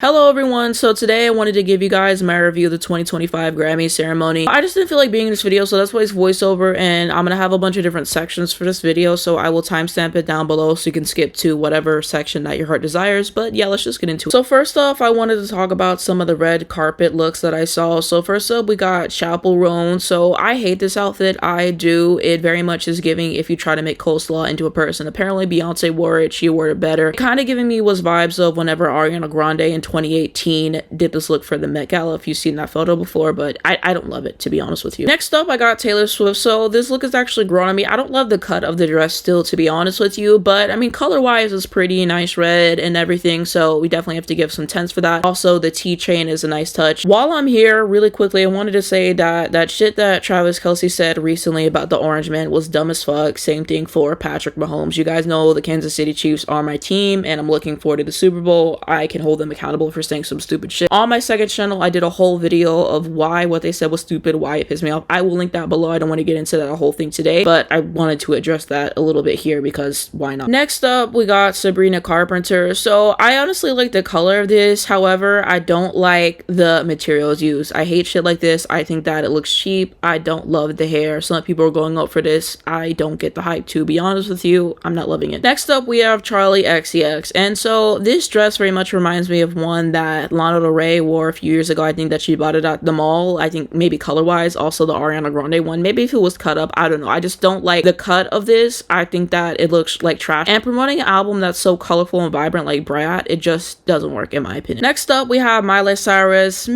Hello everyone, so today I wanted to give you guys my review of the 2025 Grammy ceremony. I just didn't feel like being in this video, so that's why it's voiceover, and I'm gonna have a bunch of different sections for this video, so I will timestamp it down below so you can skip to whatever section that your heart desires. But yeah, let's just get into it. So first off, I wanted to talk about some of the red carpet looks that I saw. So first up, we got chappellroan. So I hate this outfit, I do. It very much is giving if you try to make coleslaw into a person. Apparently Beyonce wore it, she wore it better. Kind of giving me was vibes of whenever Ariana Grande in 2018 did this look for the Met Gala, if you've seen that photo before, but I don't love it, to be honest with you. Next up, I got Taylor Swift. So this look is actually grown on me. I don't love the cut of the dress still, to be honest with you, but I mean, color wise it's pretty nice red and everything, so we definitely have to give some tens for that. Also, the T chain is a nice touch. While I'm here, really quickly, I wanted to say that that shit that Travis Kelce said recently about the Orange Man was dumb as fuck. Same thing for Patrick Mahomes. You guys know the Kansas City Chiefs are my team, and I'm looking forward to the Super Bowl. I can hold them accountable for saying some stupid shit. On my second channel, I did a whole video of why what they said was stupid, why it pissed me off. I will link that below. I don't want to get into that whole thing today, but I wanted to address that a little bit here because why not? Next up, we got Sabrina Carpenter. So I honestly like the color of this. However, I don't like the materials used. I hate shit like this. I think that it looks cheap. I don't love the hair. Some people are going up for this. I don't get the hype, to be honest with you. I'm not loving it. Next up, we have charlixcx. And so this dress very much reminds me of one that Lana Del Rey wore a few years ago. I think that she bought it at the mall. I think maybe color wise, also the Ariana Grande one. Maybe if it was cut up, I don't know. I just don't like the cut of this. I think that it looks like trash. And promoting an album that's so colorful and vibrant like Brat, it just doesn't work in my opinion. Next up, we have Miley Cyrus. I'm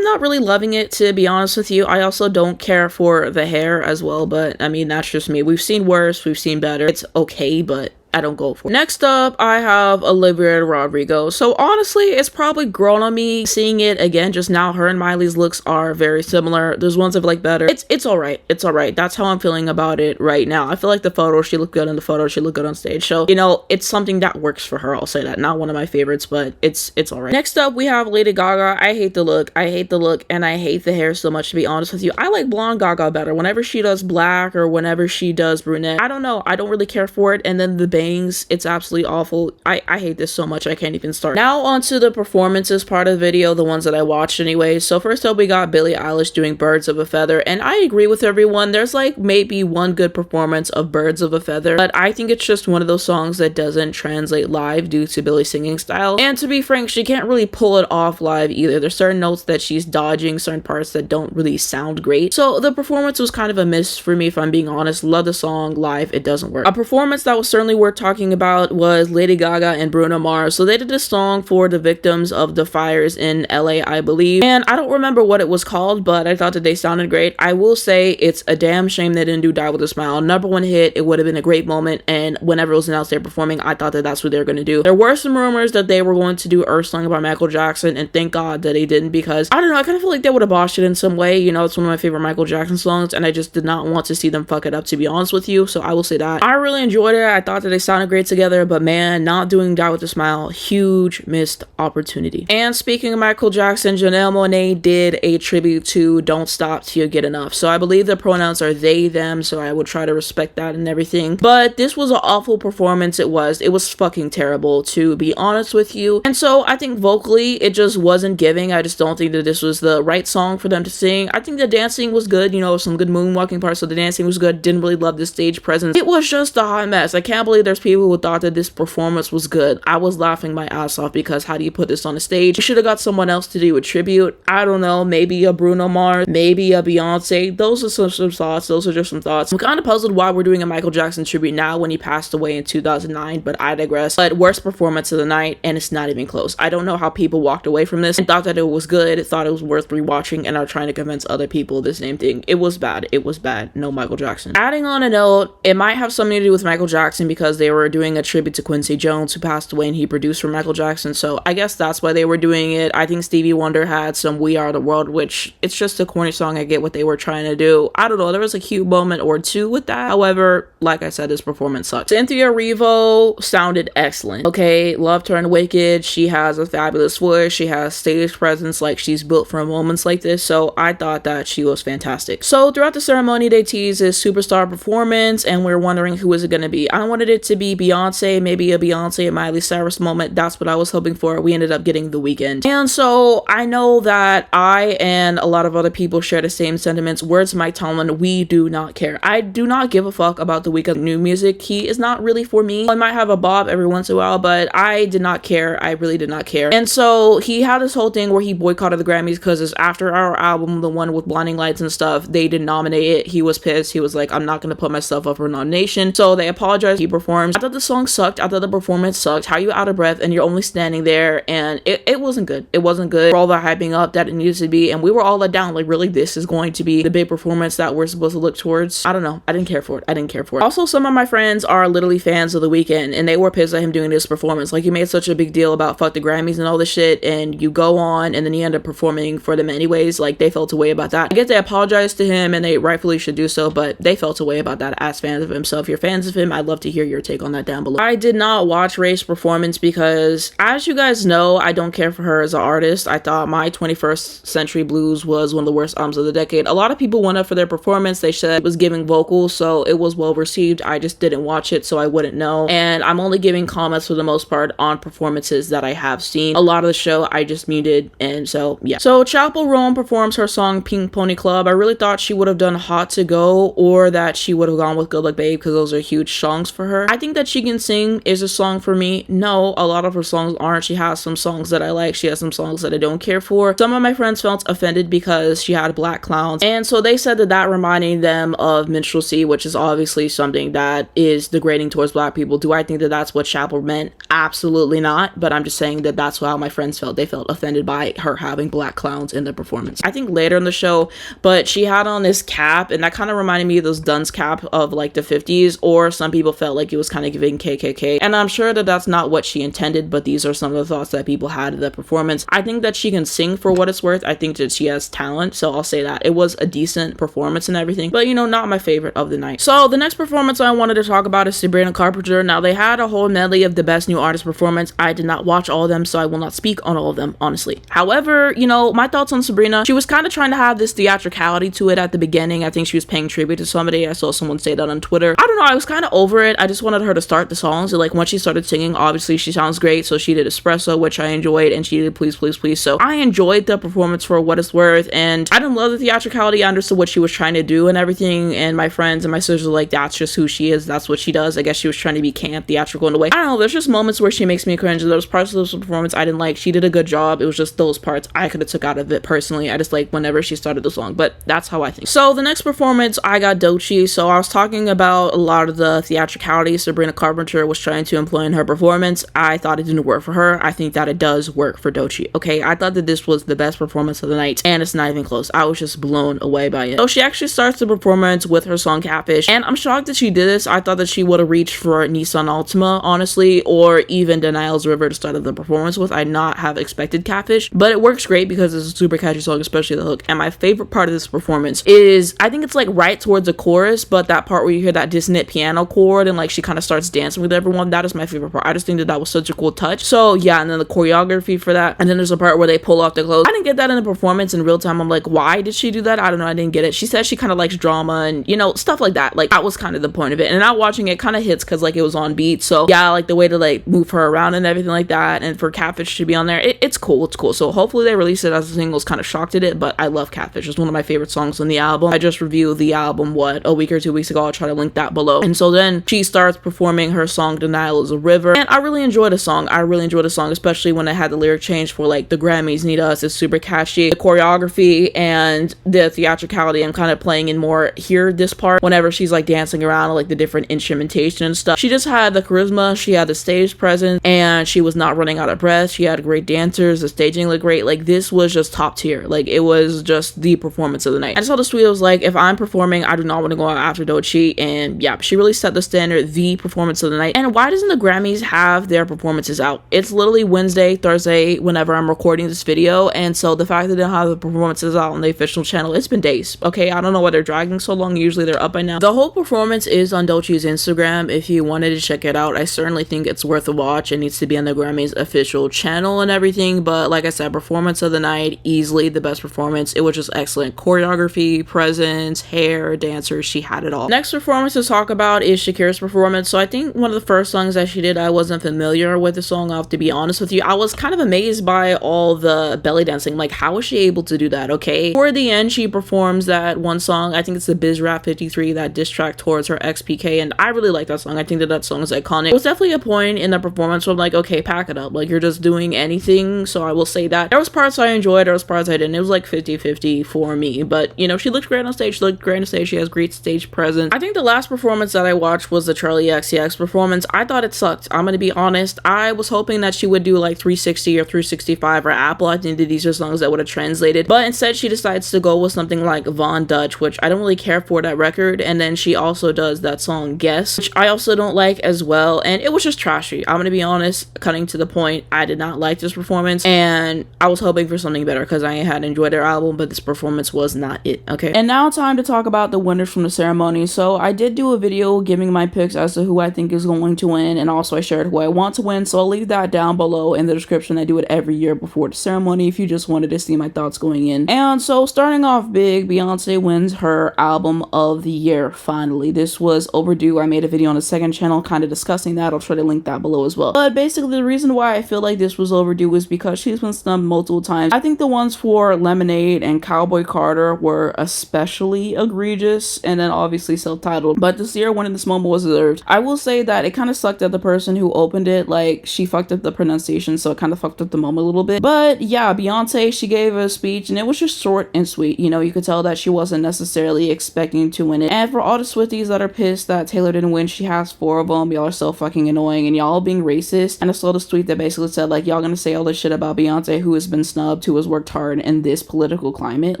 not really loving it, to be honest with you. I also don't care for the hair as well, but I mean, that's just me. We've seen worse, we've seen better. It's okay, but I don't go for it. Next up, I have Oliviarodrigo. So honestly, it's probably grown on me seeing it again just now. Her and Miley's looks are very similar. There's ones I like better. It's all right. It's all right. That's how I'm feeling about it right now. I feel like the photo, she looked good in the photo, she looked good on stage. So, you know, it's something that works for her. I'll say that. Not one of my favorites, but it's all right. Next up, we have Lady Gaga. I hate the look. I hate the look and I hate the hair so much, to be honest with you. I like blonde Gaga better. Whenever she does black or whenever she does brunette, I don't know. I don't really care for it. And then the bangs, it's absolutely awful. I hate this so much I can't even start. Now onto the performances part of the video, the ones that I watched anyway. So first up, we got Billieeilish doing Birds of a Feather, and I agree with everyone. There's like maybe one good performance of Birds of a Feather, but I think it's just one of those songs that doesn't translate live due to Billie's singing style. And to be frank, she can't really pull it off live either. There's certain notes that she's dodging, certain parts that don't really sound great. So the performance was kind of a miss for me, if I'm being honest. Love the song, live it doesn't work. A performance that was certainly worth talking about was Lady Gaga and Brunomars. So they did a song for the victims of the fires in LA, I believe, and I don't remember what it was called, but I thought that they sounded great. I will say it's a damn shame they didn't do Die With A Smile. #1 hit, it would have been a great moment, and whenever it was announced they were performing, I thought that that's what they were going to do. There were some rumors that they were going to do Earth Song by Michael Jackson, and thank God that they didn't, because I don't know, I kind of feel like they would have botched it in some way. You know, it's one of my favorite Michael Jackson songs, and I just did not want to see them fuck it up, to be honest with you. So I will say that I really enjoyed it. I thought that they sounded great together, but man, not doing Die With A Smile, huge missed opportunity. And speaking of Michael Jackson, Janelle Monáe did a tribute to Don't Stop Till You Get Enough. So I believe the pronouns are they, them, so I would try to respect that and everything. But this was an awful performance. It was fucking terrible, to be honest with you. And so I think vocally it just wasn't giving. I just don't think that this was the right song for them to sing. I think the dancing was good, you know, some good moonwalking parts, so the dancing was good. Didn't really love the stage presence. It was just a hot mess. I can't believe there's people who thought that this performance was good. I was laughing my ass off because how do you put this on a stage? You should have got someone else to do a tribute. I don't know, maybe a Bruno Mars, maybe a Beyonce. Those are some thoughts. Those are just some thoughts. I'm kind of puzzled why we're doing a Michael Jackson tribute now when he passed away in 2009, but I digress. But worst performance of the night, and it's not even close. I don't know how people walked away from this and thought that it was good, thought it was worth rewatching, and are trying to convince other people the same thing. It was bad. It was bad. No Michael Jackson. Adding on a note, it might have something to do with Michael Jackson because they were doing a tribute to Quincy Jones, who passed away and he produced for Michael Jackson, so I guess that's why they were doing it. I think Stevie Wonder had some We Are The World, which it's just a corny song. I get what they were trying to do. I don't know, there was a cute moment or two with that. However, like I said, this performance sucked. Cynthia Erivo sounded excellent. Okay, loved her in Wicked. She has a fabulous voice. She has stage presence, like she's built for moments like this, so I thought that she was fantastic. So throughout the ceremony, they teased this superstar performance, and we're wondering who is it going to be. I wanted it to be Beyonce, maybe a Beyonce and Miley Cyrus moment. That's what I was hoping for. We ended up getting The Weeknd. And so I know that I and a lot of other people share the same sentiments. Words Mike Tomlin, we do not care. I do not give a fuck about The Weeknd new music. He is not really for me. I might have a bob every once in a while, but I did not care. I really did not care. And so he had this whole thing where he boycotted the Grammys because it's after our album, the one with Blinding Lights and stuff, they didn't nominate it. He was pissed. He was like, I'm not going to put myself up for a nomination. So they apologized. He performs. I thought the song sucked. I thought the performance sucked. How you out of breath and you're only standing there, and it wasn't good. It wasn't good for all the hyping up that it needed to be, and we were all let down. Like, really, this is going to be the big performance that we're supposed to look towards? I don't know. I didn't care for it. I didn't care for it. Also, some of my friends are literally fans of The Weeknd, and they were pissed at him doing this performance. Like, he made such a big deal about fuck the Grammys and all this shit, and you go on and then you end up performing for them anyways. Like, they felt a way about that. I guess they apologized to him, and they rightfully should do so, but they felt a way about that as fans of him. So if you're fans of him, I'd love to hear your take on that down below. I did not watch Ray's performance because, as you guys know, I don't care for her as an artist. I thought My 21st Century Blues was one of the worst albums of the decade. A lot of people went up for their performance. They said it was giving vocals, so it was well received. I just didn't watch it, so I wouldn't know. And I'm only giving comments for the most part on performances that I have seen. A lot of the show I just muted, and so yeah. So chappellroan performs her song Pink Pony Club. I really thought she would have done Hot to Go, or that she would have gone with Good Luck Babe, because those are huge songs for her. I think that She Can Sing is a song for me. No, a lot of her songs aren't. She has some songs that I like. She has some songs that I don't care for. Some of my friends felt offended because she had black clowns, and so they said that that reminded them of minstrelsy, which is obviously something that is degrading towards black people. Do I think that that's what Chapel meant? Absolutely not, but I'm just saying that that's how my friends felt. They felt offended by her having black clowns in the performance. I think later in the show, but she had on this cap, and that kind of reminded me of those dunce cap of like the 50s, or some people felt like it was kind of giving KKK, and I'm sure that that's not what she intended, but these are some of the thoughts that people had of the performance. I think that she can sing for what it's worth. I think that she has talent, so I'll say that. It was a decent performance and everything, but you know, not my favorite of the night. So the next performance I wanted to talk about is Sabrina Carpenter. Now, they had a whole medley of the best new artist performance. I did not watch all of them, so I will not speak on all of them, honestly. However, you know, my thoughts on Sabrina, she was kind of trying to have this theatricality to it at the beginning. I think she was paying tribute to somebody. I saw someone say that on Twitter. I don't know, I was kind of over it. I just wanted her to start the songs, and like once she started singing, obviously she sounds great. So she did Espresso, which I enjoyed, and she did Please Please Please. So I enjoyed the performance for what it's worth, and I didn't love the theatricality. I understood what she was trying to do and everything, and my friends and my sisters were like, that's just who she is, that's what she does. I guess she was trying to be camp, theatrical in a way. I don't know, there's just moments where she makes me cringe, and those parts of the performance I didn't like. She did a good job. It was just those parts I could have took out of it personally. I just like whenever she started the song, but that's how I think. So the next performance, I got doechii. So I was talking about a lot of the theatricality Sabrina Carpenter was trying to employ in her performance. I thought it didn't work for her. I think that it does work for doechii. Okay, I thought that this was the best performance of the night, and it's not even close. I was just blown away by it. So she actually starts the performance with her song Catfish, and I'm shocked that she did this. I thought that she would have reached for Nissan Altima, honestly, or even Denial's River to start the performance with. I'd not have expected Catfish, but it works great because it's a super catchy song, especially the hook. And my favorite part of this performance is, I think it's like right towards the chorus, but that part where you hear that dissonant piano chord and like she kind of starts dancing with everyone, that is my favorite part. I just think that that was such a cool touch. So yeah, and then the choreography for that, and then there's a part where they pull off the clothes. I didn't get that in the performance in real time. I'm like, why did she do that? I don't know, I didn't get it. She said she kind of likes drama and, you know, stuff like that. Like, that was kind of the point of it, and now watching it kind of hits because like it was on beat. So yeah, I like the way to like move her around and everything like that, and for Catfish to be on there, it's cool. It's cool. So hopefully they release it as a single. Kind of shocked at it, but I love Catfish. It's one of my favorite songs on the album. I just reviewed the album a week or 2 weeks ago. I'll try to link that below. And so then she starts performing her song Denial is a River, and I really enjoyed the song. I really enjoyed the song, especially when I had the lyric change for like the Grammys Need Us. It's super catchy. The choreography and the theatricality, I'm kind of playing in more here this part whenever she's like dancing around, like the different instrumentation and stuff. She just had the charisma, she had the stage presence, and she was not running out of breath. She had great dancers, the staging looked great. Like, this was just top tier. Like, it was just the performance of the night. I just saw this tweet. It was like, if I'm performing, I do not want to go out after doechii. And yeah, she really set the standard, the performance of the night. And why doesn't the Grammys have their performances out? It's literally Wednesday, Thursday, whenever I'm recording this video, and so the fact that they don't have the performances out on the official channel, it's been days. Okay, I don't know why they're dragging so long. Usually they're up by now. The whole performance is on doechii's Instagram if you wanted to check it out. I certainly think it's worth a watch. It needs to be on the Grammys official channel and everything, but like I said, performance of the night, easily the best performance. It was just excellent. Choreography, presence, hair, dancers, she had it all. Next performance to talk about is Shakira's performance. performance. So I think one of the first songs that she did, I wasn't familiar with the song, I'll have to be honest with you. I was kind of amazed by all the belly dancing. Like, how was she able to do that? Okay, toward the end she performs that one song, I think it's the Biz Rap 53, that diss track towards her ex PK, and I really like that song. I think that song is iconic. It was definitely a point in the performance where I'm like, okay, pack it up, like you're just doing anything. So I will say that there was parts I enjoyed, there was parts I didn't. It was like 50-50 for me, but you know, she looked great on stage. She looked great on stage. She has great stage presence. I think the last performance that I watched was the charlixcx performance. I thought it sucked. I'm gonna be honest. I was hoping that she would do like 360 or 365 or Apple. I think that these are songs that would have translated, but instead she decides to go with something like Von Dutch, which I don't really care for that record. And then she also does that song Guess, which I also don't like as well, and it was just trashy. I'm gonna be honest, cutting to the point, I did not like this performance, and I was hoping for something better because I had enjoyed their album, but this performance was not it. Okay, and now time to talk about the winners from the ceremony. So I did do a video giving my picks as to who I think is going to win, and also I shared who I want to win, so I'll leave that down below in the description. I do it every year before the ceremony if you just wanted to see my thoughts going in. And so starting off big, Beyonce wins her album of the year finally. This was overdue. I made a video on the second channel kind of discussing that. I'll try to link that below as well. But basically the reason why I feel like this was overdue is because she's been snubbed multiple times. I think the ones for Lemonade and Cowboy Carter were especially egregious, and then obviously Self-Titled, but this year winning this moment was deserved. I will say that it kind of sucked that the person who opened it, like, she fucked up the pronunciation, so it kind of fucked up the moment a little bit. But yeah, Beyonce, she gave a speech and it was just short and sweet. You know, you could tell that she wasn't necessarily expecting to win it. And for all the Swifties that are pissed that Taylor didn't win, she has 4 of them. Y'all are so fucking annoying and y'all being racist. And I saw this tweet that basically said, like, y'all gonna say all this shit about Beyonce, who has been snubbed, who has worked hard in this political climate.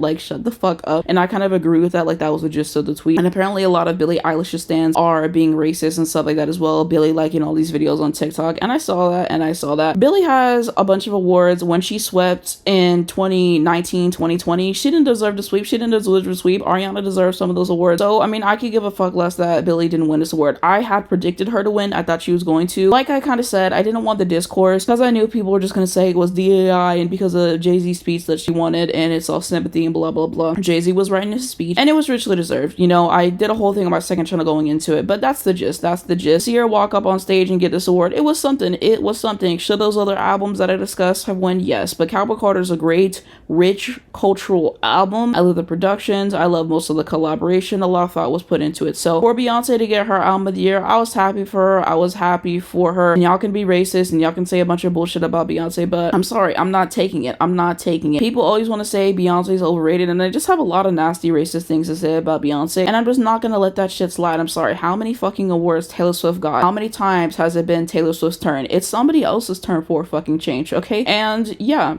Like, shut the fuck up. And I kind of agree with that. Like, that was the gist of the tweet. And apparently a lot of Billie Eilish stands are being racist and stuff like that as well. Billie liking all these videos on TikTok, and I saw that. Billie has a bunch of awards. When she swept in 2019, 2020, she didn't deserve to sweep. She didn't deserve to sweep. Ariana deserves some of those awards. So, I mean, I could give a fuck less that Billie didn't win this award. I had predicted her to win. I thought she was going to. Like I kind of said, I didn't want the discourse because I knew people were just going to say it was DAI and because of Jay-Z's speech that she wanted, and it's all sympathy and blah, blah, blah. Jay-Z was writing his speech, and it was richly deserved. You know, I did a whole thing on my second channel going into it, but that's the gist. That's the gist. See her walk up on stage and get this award. It was something. It was something. Should those other albums that I discussed have won? Yes. But Cowboy Carter's a great, rich, cultural album. I love the productions. I love most of the collaboration. A lot of thought was put into it. So for Beyonce to get her album of the year, I was happy for her. I was happy for her. And y'all can be racist and y'all can say a bunch of bullshit about Beyonce, but I'm sorry. I'm not taking it. I'm not taking it. People always want to say Beyonce's overrated, and I just have a lot of nasty racist things to say about Beyonce, and I'm just not gonna let that shit slide. I'm sorry. How many fucking awards Taylor Swift got? How many times has it been Taylor Swift's turn? It's somebody else's turn for a fucking change, okay? And yeah,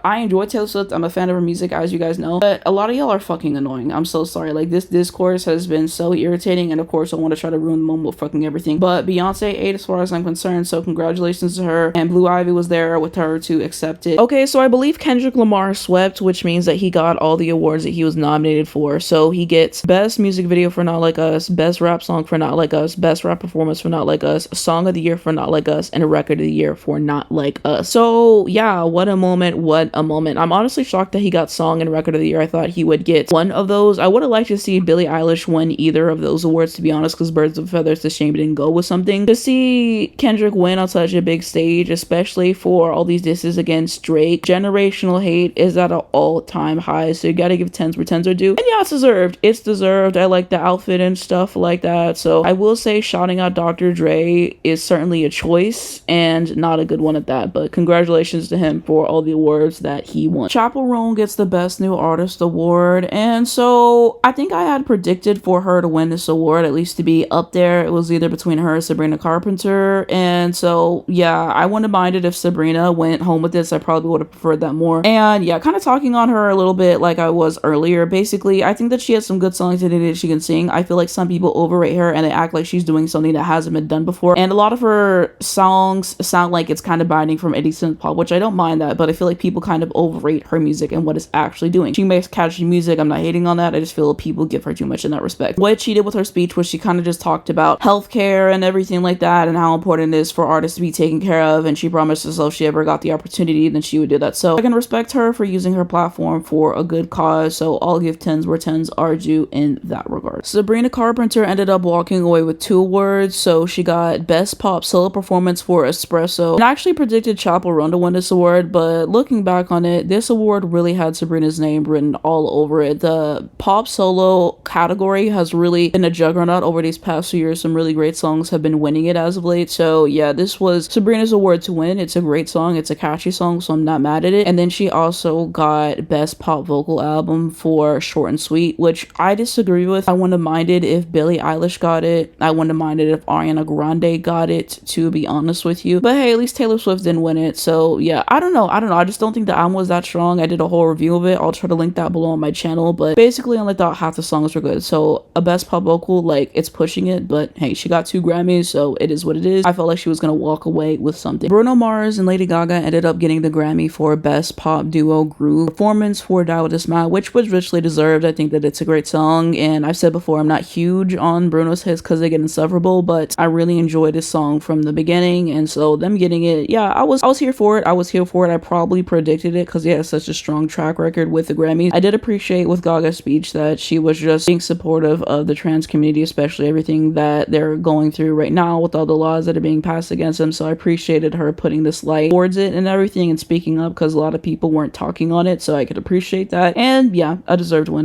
I enjoy Taylor Swift. I'm a fan of her music, as you guys know, but a lot of y'all are fucking annoying. I'm so sorry. Like, this discourse has been so irritating, and of course I want to try to ruin the moment with fucking everything, but Beyonce ate as far as I'm concerned, so congratulations to her, and Blue Ivy was there with her to accept it. Okay, so I believe Kendrick Lamar swept, which means that he got all the awards that he was nominated for. So he gets Best Music Video for Not Like Us, Best Rap Song for Not Like Us, Best Rap Performance for Not Like Us, Song of the Year for Not Like Us, and a Record of the Year for Not Like Us. So yeah, what a moment, what a moment. I'm honestly shocked that he got Song and Record of the Year. I thought he would get one of those. I would have liked to see Billie Eilish win either of those awards, to be honest, because birds of a feather, it's a shame it didn't go with something. To see Kendrick win on such a big stage, especially for all these disses against Drake, generational hate is at an all-time high, so you gotta give 10s where 10s are due. And yeah, it's deserved. It's deserved. I like the outfit and stuff like that. So I will say shouting out Dr. Dre is certainly a choice, and not a good one at that, but congratulations to him for all the awards that he won. Chappellroan gets the Best New Artist award, and so I think I had predicted for her to win this award, at least to be up there. It was either between her and Sabrina Carpenter, and so yeah, I wouldn't have minded if Sabrina went home with this. I probably would have preferred that more. And yeah, kind of talking on her a little bit like I was earlier, basically I think that she has some good songs that she can sing. I feel like some people overrate her and they act like she's doing something that hasn't been done before, and a lot of her songs sound like it's kind of binding from 80s synth pop, which I don't mind that, but I feel like people kind of overrate her music and what it's actually doing. She makes catchy music. I'm not hating on that. I just feel people give her too much in that respect. What she did with her speech was she kind of just talked about healthcare and everything like that, and how important it is for artists to be taken care of, and she promised herself if she ever got the opportunity, then she would do that. So I can respect her for using her platform for a good cause, so I'll give 10s where 10s are due in that regard. Sabrina Carpenter ended up walking away with 2 awards. So she got Best Pop Solo Performance for Espresso. And I actually predicted Chappellroan to win this award, but looking back on it, this award really had Sabrina's name written all over it. The pop solo category has really been a juggernaut over these past few years. Some really great songs have been winning it as of late. So yeah, this was Sabrina's award to win. It's a great song. It's a catchy song, so I'm not mad at it. And then she also got Best Pop Vocal Album for Short and Sweet, which I disagree with. I wouldn't have minded if Billieeilish got it. I wouldn't have minded if Ariana Grande got it, to be honest with you. But hey, at least Taylor Swift didn't win it. So yeah, I don't know. I just don't think the album was that strong. I did a whole review of it. I'll try to link that below on my channel. But basically, I only thought half the songs were good. So a Best Pop Vocal, like, it's pushing it. But hey, she got 2 Grammys, so it is what it is. I felt like she was gonna walk away with something. Bruno Mars and Lady Gaga ended up getting the Grammy for Best Pop Duo Group Performance for Die With A Smile, which was richly deserved. I think that it's a great song, and I've said before, I'm not huge on Bruno's hits because they get insufferable, but I really enjoyed this song from the beginning, and so them getting it, yeah, I was here for it. I probably predicted it because he has such a strong track record with the Grammys. I did appreciate with Gaga's speech that she was just being supportive of the trans community, especially everything that they're going through right now with all the laws that are being passed against them. So I appreciated her putting this light towards it and everything and speaking up because a lot of people weren't talking on it, so I could appreciate that. And yeah, a deserved win.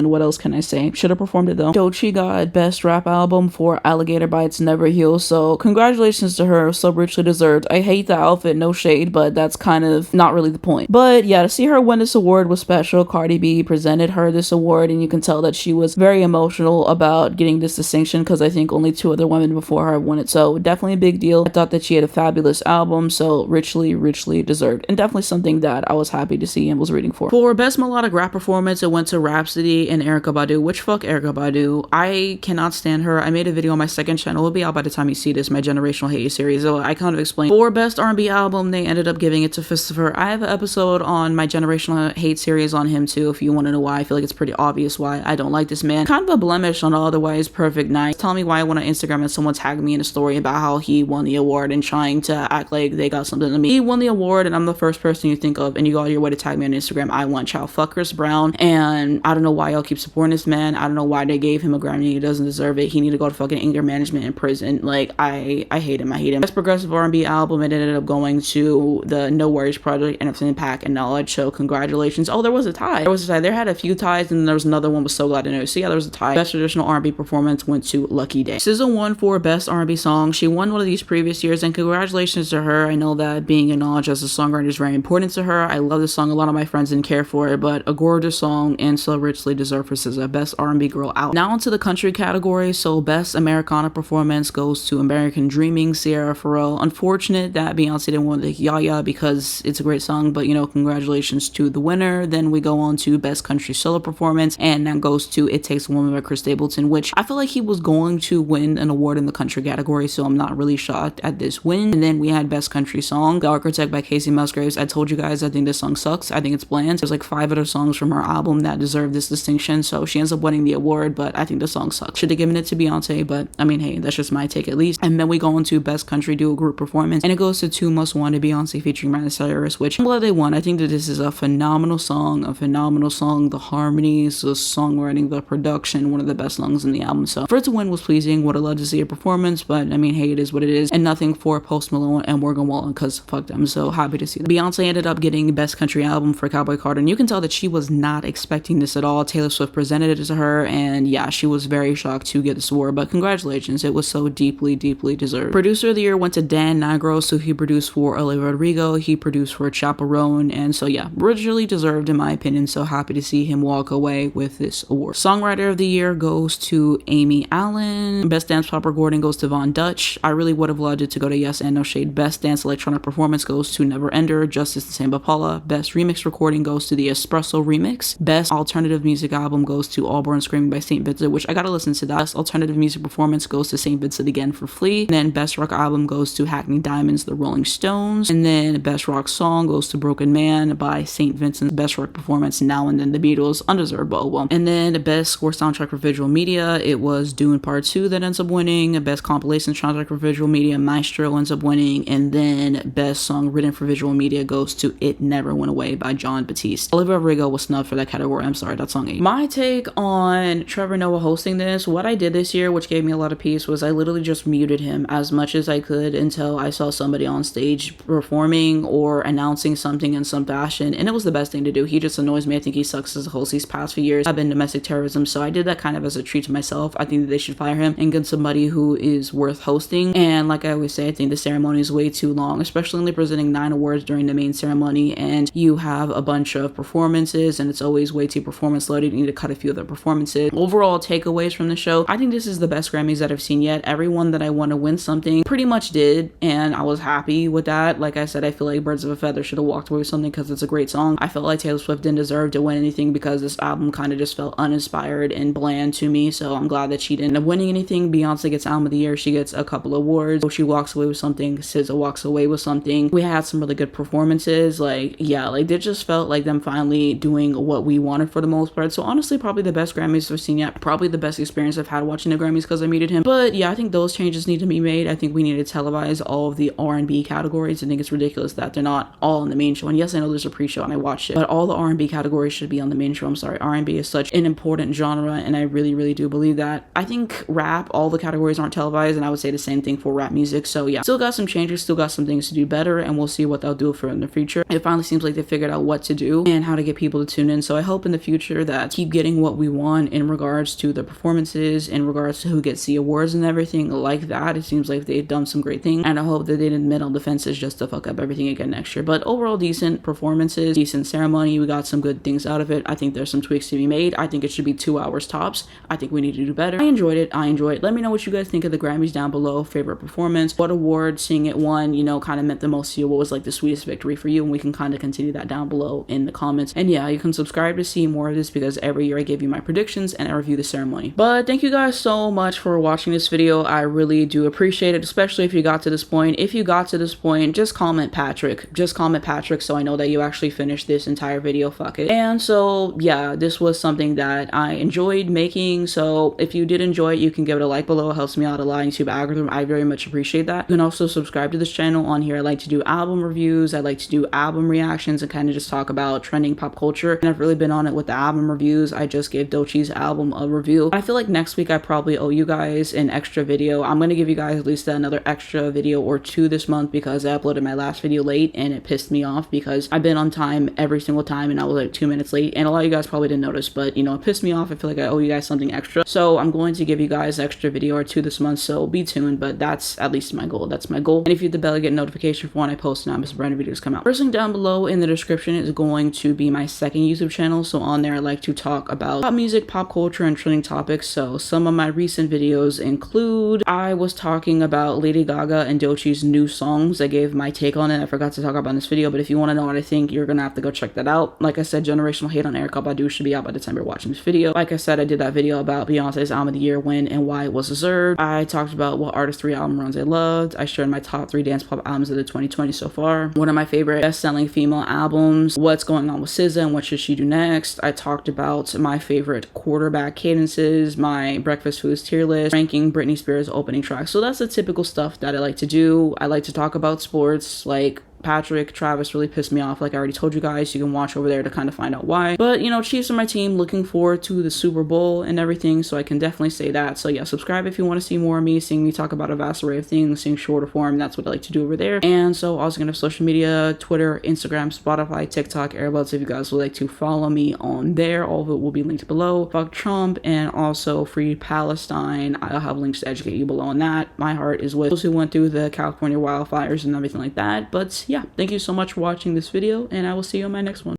What else can I say? Should have performed it though. Doechii got Best Rap Album for Alligator Bites Never Heal, so congratulations to her. So richly deserved. I hate the outfit, no shade, but that's kind of not really the point. But yeah, to see her win this award was special. Cardi B presented her this award, and you can tell that she was very emotional about getting this distinction because I think only 2 other women before her have won it, so definitely a big deal. I thought that she had a fabulous album, so richly deserved, and definitely something that I was happy to see and was rooting for. For Best Melodic Rap Performance, it went to Rhapsody and Erykah Badu, which fuck Erykah Badu. I cannot stand her. I made a video on my second channel. It'll be out by the time you see this, my Generational Hate series, so I kind of explained. For Best R&B Album, they ended up giving it to Christopher. I have an episode on my Generational Hate series on him too, if you want to know why. I feel like it's pretty obvious why I don't like this man. Kind of a blemish on all otherwise perfect night. Tell me why I went on Instagram and someone tagged me in a story about how he won the award and trying to act like they got something to me. He won the award and I'm the first person you think of, and you go out your way to tag me on Instagram. I want child fuck Chris Brown, and I don't know why y'all keep supporting this man. I don't know why they gave him a Grammy. He doesn't deserve it. He need to go to fucking anger management in prison. Like, I hate him. I hate him. Best Progressive R&B Album, it ended up going to the No Worries Project, Innocent Impact, and Knowledge, so congratulations. Oh, there was a tie. There had a few ties, and then there was another one. Was so glad to know. So yeah, there was a tie. Best Traditional R&B Performance went to Lucky Day. SZA won for Best R&B Song. She won one of these previous years, and congratulations to her. I know that being acknowledged as a songwriter is very important to her. I love this song. A lot of my friends didn't care for it, but a gorgeous song and so richly deserved for SZA. Best R&B Girl out. Now into the country category. So Best Americana Performance goes to American Dreaming, Sierra Pharrell. Unfortunate that Beyonce didn't win the Yaya because it's a great song, but you know, congratulations to the winner. Then we go on to Best Country Solo Performance, and that goes to It Takes a Woman by Chris Stapleton, which I feel like he was going to win an award in the country category, so I'm not really shocked at this win. And then we had Best Country Song, The Architect by kaceymusgraves. I told you guys I think this song sucks. I think it's bland. There's like 5 other songs from her album that deserve this distinction, so she ends up winning the award, but I think the song sucks. Should have given it to Beyonce, but I mean, hey, that's just my take at least. And then we go into Best Country Duo Group Performance, and it goes to Two Most Wanted, Beyonce featuring Miley Cyrus, which I'm glad they won. I think that this is a phenomenal song. The harmonies, the songwriting, the production, one of the best songs in the album. So for it to win was pleasing. Would have loved to see a performance, but I mean, hey, it is what it is. And nothing for Post Malone and Morgan Wallen because fuck them. So happy to see that. Beyonce ended up getting Best Country Album for Cowboy Carter, and you can tell that she was not expecting this at all. Taylor Swift presented it to her, and yeah, she was very shocked to get this award, but congratulations. It was so deeply deserved. Producer of the Year went to Dan Nigro, so he produced for Oliviarodrigo, he produced for Chappellroan, and so yeah, originally deserved in my opinion, so happy to see him walk away with this award. Songwriter of the Year goes to Amy Allen. Best Dance Pop Recording goes to Von Dutch. I really would have loved it to go to Yes and No Shade. Best Dance Electronic Performance goes to Never Ender, Justice and Samba Paula. Best Remix Recording goes to the Espresso Remix. Best Alternative Music Album goes to All Born Screaming by St. Vincent, which I gotta listen to that. Best Alternative Music Performance goes to St. Vincent again for Flea. And then Best Rock Album goes to Hackney Diamonds, The Rolling Stones. And then Best Rock Song goes to Broken Man by St. Vincent. Best Rock Performance, Now and Then, The Beatles, undeserved, but well. And then the Best Score Soundtrack for Visual Media, it was Dune Part 2 that ends up winning. Best Compilation Soundtrack for Visual Media, Maestro ends up winning. And then Best Song Written for Visual Media goes to It Never Went Away by John Batiste. Oliviarodrigo was snubbed for that category. I'm sorry, that's song 8. My take on Trevor Noah hosting this, what I did this year, which gave gave me a lot of peace was I literally just muted him as much as I could until I saw somebody on stage performing or announcing something in some fashion, and it was the best thing to do. He just annoys me. I think he sucks as a host these past few years. I've been domestic terrorism, so I did that kind of as a treat to myself. I think that they should fire him and get somebody who is worth hosting. And like I always say, I think the ceremony is way too long, especially only presenting 9 awards during the main ceremony, and you have a bunch of performances and it's always way too performance loaded. You need to cut a few of the performances. Overall takeaways from the show, I think this is the best Grammys that I've seen yet. Everyone that I want to win something pretty much did, and I was happy with that. Like I said, I feel like Birds of a Feather should have walked away with something because it's a great song. I felt like Taylor Swift didn't deserve to win anything because this album kind of just felt uninspired and bland to me, so I'm glad that she didn't end up winning anything. Beyonce gets Album of the Year. She gets a couple awards. She walks away with something. SZA walks away with something. We had some really good performances. Like, yeah, like it just felt like them finally doing what we wanted for the most part. So honestly, probably the best Grammys I've seen yet. Probably the best experience I've had watching the Grammys because I muted him. But yeah, I think those changes need to be made. I think we need to televise all of the R&B categories. I think it's ridiculous that they're not all on the main show. And yes, I know there's a pre-show and I watched it, but all the R&B categories should be on the main show. I'm sorry, R&B is such an important genre, and I really do believe that. I think rap, all the categories aren't televised, and I would say the same thing for rap music. So yeah, still got some changes, still got some things to do better, and we'll see what they'll do for in the future. It finally seems like they figured out what to do and how to get people to tune in. So I hope in the future that keep getting what we want in regards to the performances, in regards to who gets the awards and everything like that. It seems like they've done some great things, and I hope that they didn't admit on defenses just to fuck up everything again next year. But overall, decent performances, decent ceremony. We got some good things out of it. I think there's some tweaks to be made. I think it should be 2 hours tops. I think we need to do better. I enjoyed it. Let me know what you guys think of the Grammys down below. Favorite performance, what award seeing it won, you know, kind of meant the most to you. What was like the sweetest victory for you? And we can kind of continue that down below in the comments. And yeah, you can subscribe to see more of this because every year I give you my predictions and I review the ceremony. But thank you guys so much for watching this video. I really do appreciate it, especially if you got to this point. If you got to this point, just comment Patrick. Just comment Patrick so I know that you actually finished this entire video. Fuck it. And so yeah, this was something that I enjoyed making. So if you did enjoy it, you can give it a like below. It helps me out a lot in YouTube algorithm. I very much appreciate that. You can also subscribe to this channel. On here I like to do album reviews. I like to do album reactions and kind of just talk about trending pop culture, and I've really been on it with the album reviews. I just gave doechii's album a review. I feel like next week I probably owe you guys an extra video. I'm going to give you guys at least another extra video or 2 this month because I uploaded my last video late and it pissed me off because I've been on time every single time and I was like 2 minutes late, and a lot of you guys probably didn't notice, but you know, it pissed me off. I feel like I owe you guys something extra, so I'm going to give you guys an extra video or 2 this month, so be tuned. But that's at least my goal. That's my goal. And if you hit the bell, you get a notification for when I post and Mr. Brandon videos come out. First link down below in the description is going to be my second YouTube channel. So on there I like to talk about pop music, pop culture, and trending topics. So some of my recent videos include, I was talking about Lady Gaga and doechii's new songs. I gave my take on it. I forgot to talk about in this video, but if you want to know what I think, you're gonna have to go check that out. Like I said, generational hate on Erykah Badu should be out by the time you're watching this video. Like I said, I did that video about Beyonce's Album of the Year win and why it was deserved. I talked about what artist 3 album runs I loved. I shared my top 3 dance pop albums of the 2020 so far. One of my favorite best-selling female albums, what's going on with SZA and what should she do next. I talked about my favorite quarterback cadences, my breakfast foods tier list, ranking Britney Spears opening track. So that's the typical stuff that I like to do. I like to talk about sports, like Patrick, Travis really pissed me off. Like I already told you guys, you can watch over there to kind of find out why. But you know, Chiefs are my team. Looking forward to the Super Bowl and everything, so I can definitely say that. So yeah, subscribe if you want to see more of me, seeing me talk about a vast array of things, seeing shorter form. That's what I like to do over there. And so also gonna have social media, Twitter, Instagram, Spotify, TikTok, Airbuds. If you guys would like to follow me on there, all of it will be linked below. Fuck Trump and also Free Palestine. I'll have links to educate you below on that. My heart is with those who went through the California wildfires and everything like that. But yeah, thank you so much for watching this video, and I will see you on my next one.